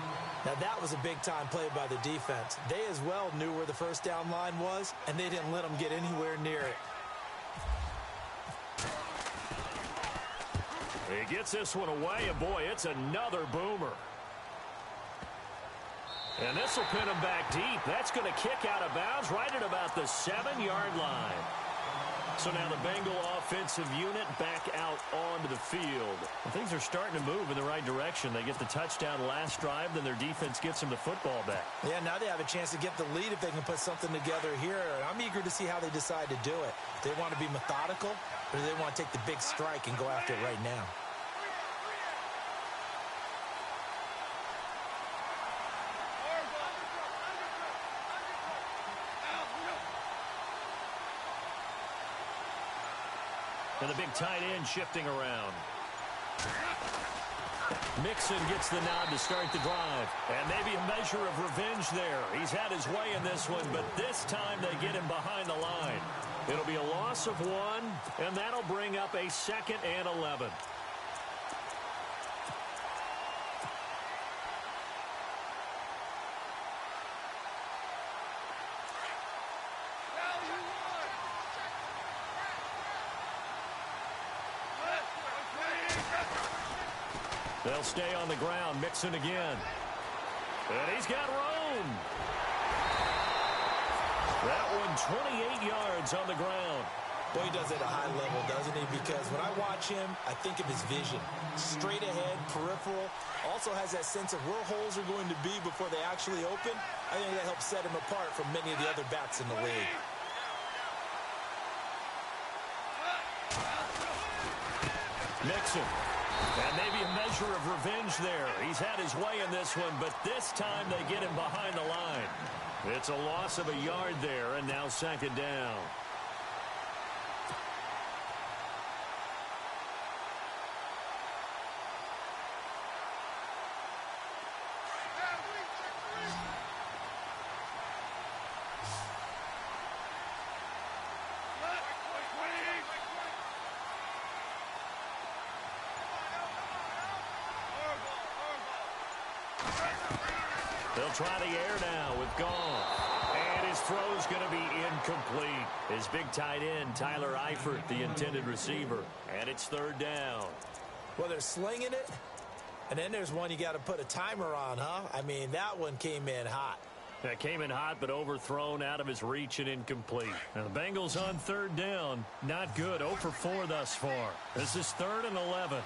Now, that was a big-time play by the defense. They as well knew where the 1st down line was, and they didn't let them get anywhere near it. He gets this one away, and boy, it's another boomer. And this will pin him back deep. That's going to kick out of bounds right at about the 7-yard line. So now the Bengal offensive unit back out onto the field. And things are starting to move in the right direction. They get the touchdown last drive, then their defense gets them the football back. Yeah, now they have a chance to get the lead if they can put something together here. I'm eager to see how they decide to do it. Do they want to be methodical, or do they want to take the big strike and go after it right now? And the big tight end shifting around. Mixon gets the nod to start the drive. And maybe a measure of revenge there. He's had his way in this one, but this time they get him behind the line. It'll be a loss of 1, and that'll bring up a 2nd and 11. They'll stay on the ground. Mixon again. And he's got room. That one 28 yards on the ground. Boy, he does it at a high level, doesn't he? Because when I watch him, I think of his vision. Straight ahead, peripheral. Also has that sense of where holes are going to be before they actually open. I think that helps set him apart from many of the other backs in the league. Mixon. And maybe a measure of revenge there. He's had his way in this one, but this time they get him behind the line. It's a loss of a yard there, and now second down. They'll try the air now with Goff. And his throw's going to be incomplete. His big tight end, Tyler Eifert, the intended receiver. And it's third down. Well, they're slinging it. And then there's one you got to put a timer on, huh? I mean, that one came in hot. That came in hot, but overthrown, out of his reach, and incomplete. Now the Bengals on third down. Not good. 0 for 4 thus far. This is 3rd and 11.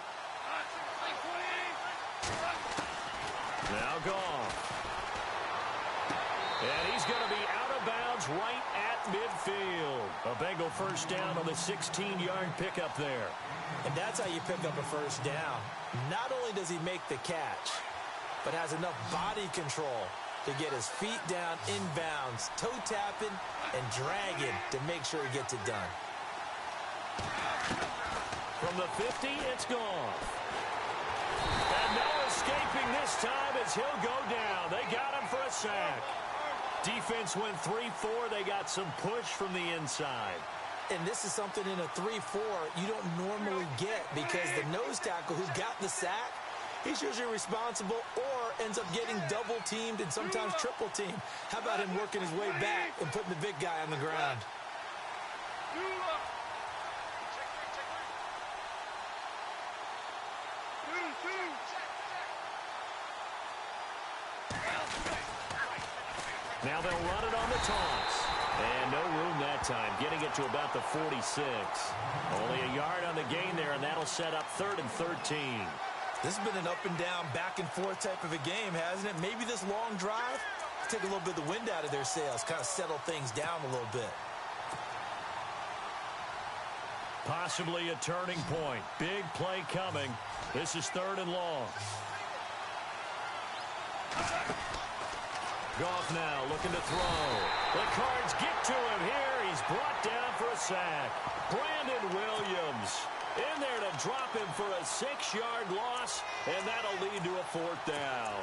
Now Goff. And he's going to be out of bounds right at midfield. A Bengal first down on the 16-yard pickup there. And that's how you pick up a first down. Not only does he make the catch, but has enough body control to get his feet down inbounds, toe tapping and dragging to make sure he gets it done. From the 50, it's gone. And no escaping this time as he'll go down. They got him for a sack. Defense went 3-4. They got some push from the inside. And this is something in a 3-4 you don't normally get, because the nose tackle who got the sack, he's usually responsible or ends up getting double-teamed and sometimes triple-teamed. How about him working his way back and putting the big guy on the ground? Now they'll run it on the toss. And no room that time, getting it to about the 46. Only a yard on the gain there, and that'll set up 3rd and 13. This has been an up-and-down, back-and-forth type of a game, hasn't it? Maybe this long drive, take a little bit of the wind out of their sails, kind of settle things down a little bit. Possibly a turning point. Big play coming. This is 3rd and long. Goff now looking to throw. The Cards get to him here. He's brought down for a sack. Brandon Williams in there to drop him for a 6-yard loss, and that'll lead to a 4th down.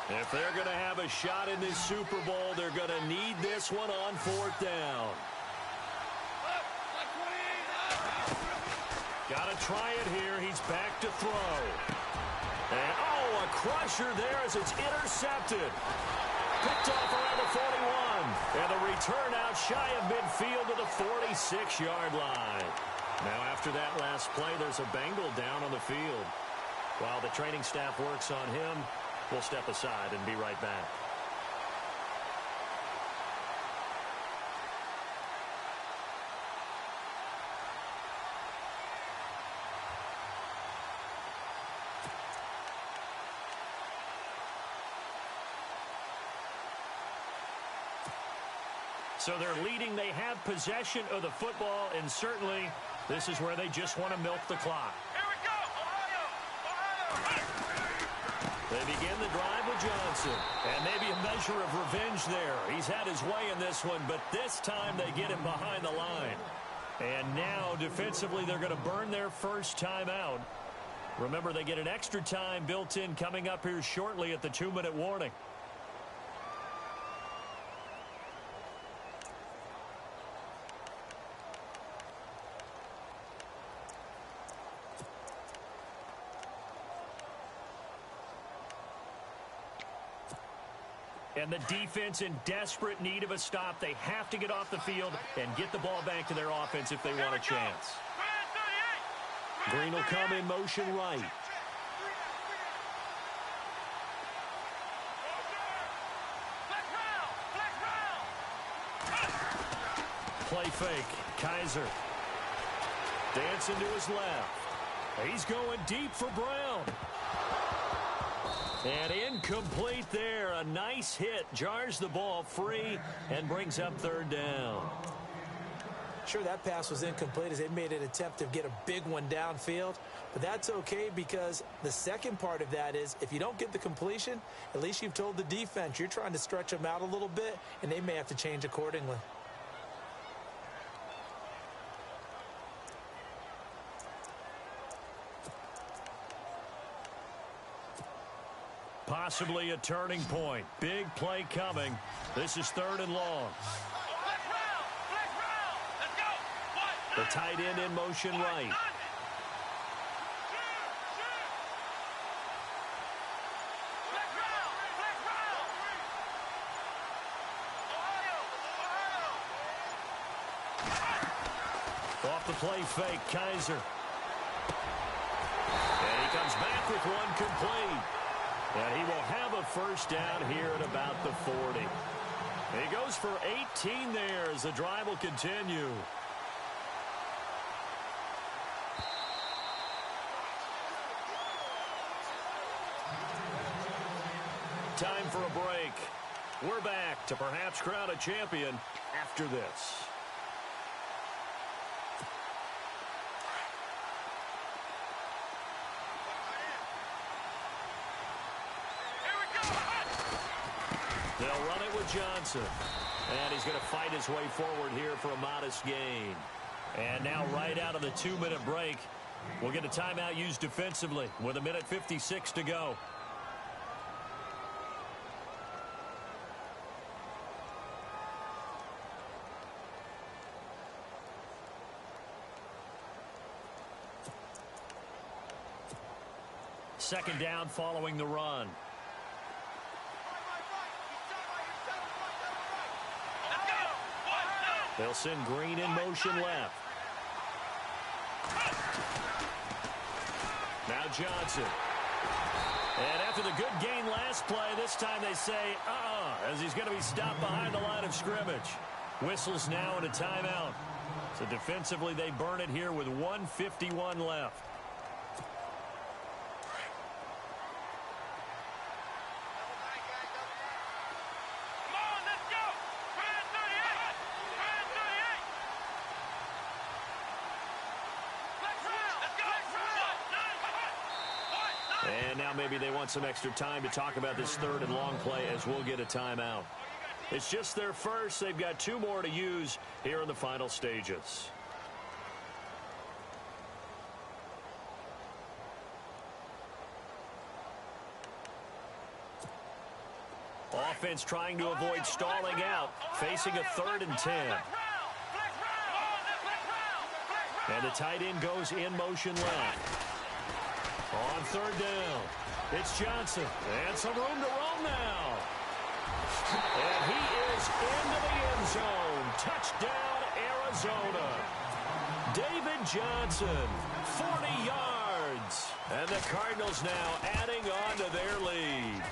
If they're going to have a shot in this Super Bowl, they're going to need this one on 4th down. Got to try it here. He's back to throw. And, oh, a crusher there as it's intercepted. Picked off around the 41. And the return out shy of midfield to the 46-yard line. Now, after that last play, there's a Bengal down on the field. While the training staff works on him, we'll step aside and be right back. So they're leading. They have possession of the football, and certainly this is where they just want to milk the clock. Here we go, Ohio! They begin the drive with Johnson, and maybe a measure of revenge there. He's had his way in this one, but this time they get him behind the line. And now, defensively, they're going to burn their first time out. Remember, they get an extra time built in coming up here shortly at the 2-minute warning. And the defense in desperate need of a stop. They have to get off the field and get the ball back to their offense if they want a chance. Green will come in motion right. play fake. Kaiser. Dancing to his left. He's going deep for Brown. And incomplete there. A nice hit. Jars the ball free and brings up third down. Sure, that pass was incomplete as they made an attempt to get a big one downfield. But that's okay because the second part of that is if you don't get the completion, at least you've told the defense you're trying to stretch them out a little bit, and they may have to change accordingly. Possibly a turning point. Big play coming. This is third and long. The tight end in motion right. Off the play fake, Kaiser. And he comes back with one complete. And he will have a first down here at about the 40. He goes for 18 there as the drive will continue. Time for a break. We're back to perhaps crown a champion after this. They'll run it with Johnson. And he's going to fight his way forward here for a modest gain. And now right out of the 2-minute break, we'll get a timeout used defensively with 1:56 to go. Second down following the run. They'll send Green in motion left. Now Johnson. And after the good gain last play, this time they say, as he's going to be stopped behind the line of scrimmage. Whistles now and a timeout. So defensively, they burn it here with 1:51 left. And now maybe they want some extra time to talk about this third and long play as we'll get a timeout. It's just their first. They've got 2 more to use here in the final stages. Offense trying to avoid stalling out, facing a 3rd and 10. And the tight end goes in motion left. On third down, it's Johnson. And some room to roam now. And he is into the end zone. Touchdown, Arizona. David Johnson, 40 yards. And the Cardinals now adding on to their lead.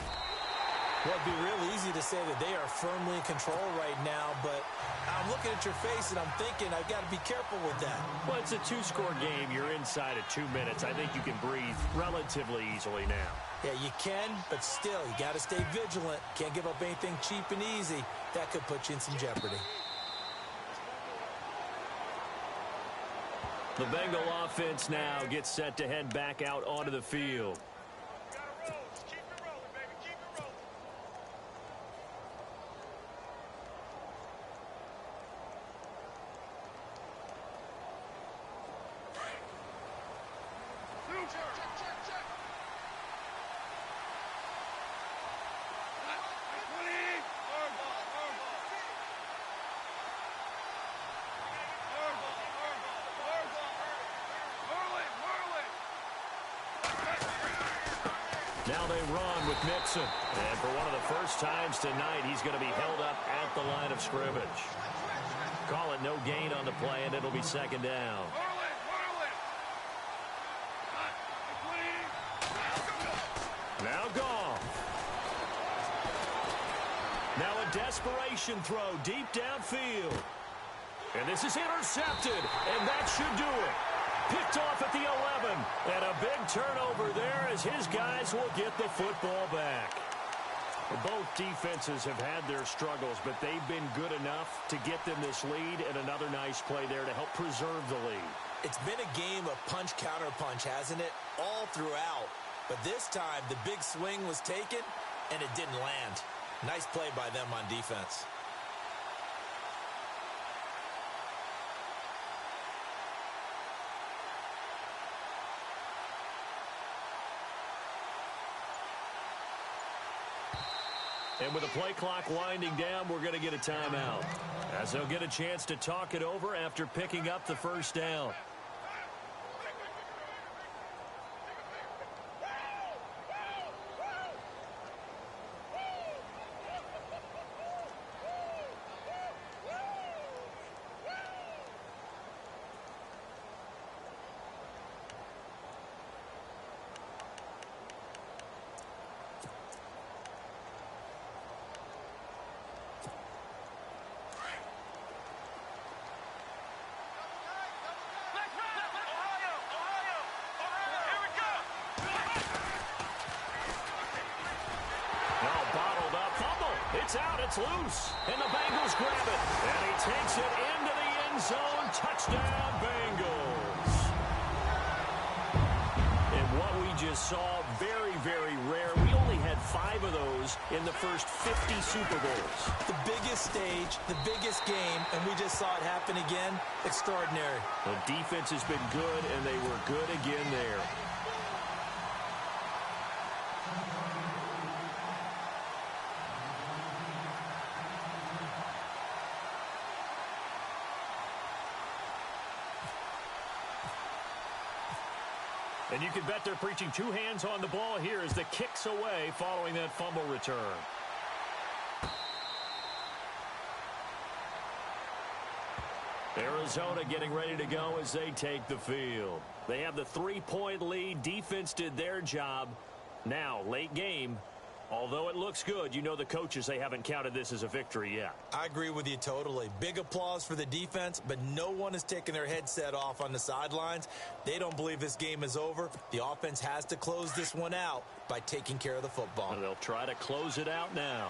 Well, it'd be real easy to say that they are firmly in control right now, but I'm looking at your face and I'm thinking I've got to be careful with that. Well, it's a 2-score game. You're inside of 2 minutes. I think you can breathe relatively easily now. Yeah, you can, but still, you got to stay vigilant. Can't give up anything cheap and easy. That could put you in some jeopardy. The Bengal offense now gets set to head back out onto the field. Now they run with Mixon. And for one of the first times tonight, he's going to be held up at the line of scrimmage. Call it no gain on the play, and it'll be second down. Now Goff. Now a desperation throw deep downfield. And this is intercepted, and that should do it. Picked off at the 11, and a big turnover there as his guys will get the football back. Both defenses have had their struggles, but they've been good enough to get them this lead, and another nice play there to help preserve the lead. It's been a game of punch-counter-punch, hasn't it? All throughout. But this time, the big swing was taken, and it didn't land. Nice play by them on defense. And with the play clock winding down, we're going to get a timeout, as they'll get a chance to talk it over after picking up the first down. It's out, it's loose, and the Bengals grab it, and he takes it into the end zone. Touchdown, Bengals. And what we just saw, very, very rare. We only had 5 of those in the first 50 Super Bowls. The biggest stage, the biggest game, and we just saw it happen again. Extraordinary. The defense has been good, and they were good again there. And you can bet they're preaching 2 hands on the ball here as the kick's away following that fumble return. Arizona getting ready to go as they take the field. They have the 3-point lead. Defense did their job. Now, late game, although it looks good, you know the coaches, they haven't counted this as a victory yet. I agree with you totally. Big applause for the defense, but no one is taking their headset off on the sidelines. They don't believe this game is over. The offense has to close this one out by taking care of the football. And they'll try to close it out now.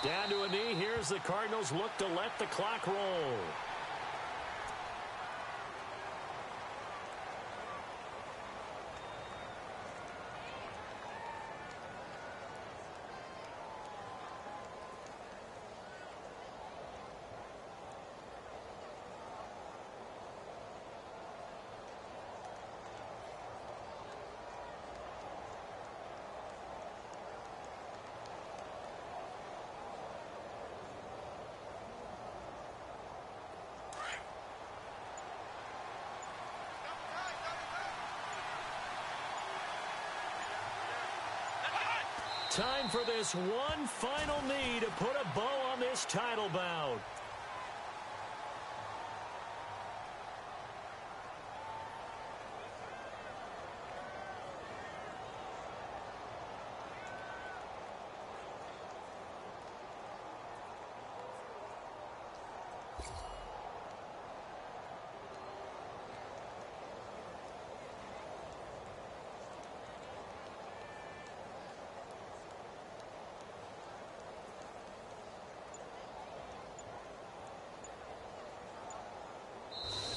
Down to a knee. Here's the Cardinals look to let the clock roll. Time for this one final knee to put a bow on this title bout.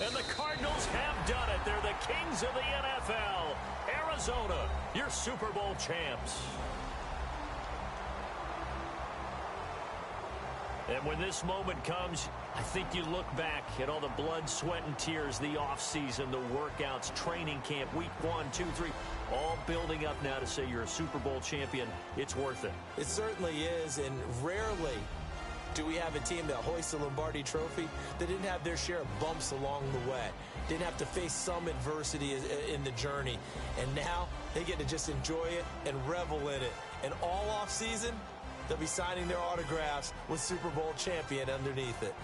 And the Cardinals have done it. They're the kings of the NFL. Arizona, your Super Bowl champs. And when this moment comes, I think you look back at all the blood, sweat, and tears, the offseason, the workouts, training camp, week 1, 2, 3, all building up now to say you're a Super Bowl champion. It's worth it. It certainly is, and rarely do we have a team that hoists the Lombardi Trophy that didn't have their share of bumps along the way, didn't have to face some adversity in the journey, and now they get to just enjoy it and revel in it. And all offseason, they'll be signing their autographs with Super Bowl champion underneath it.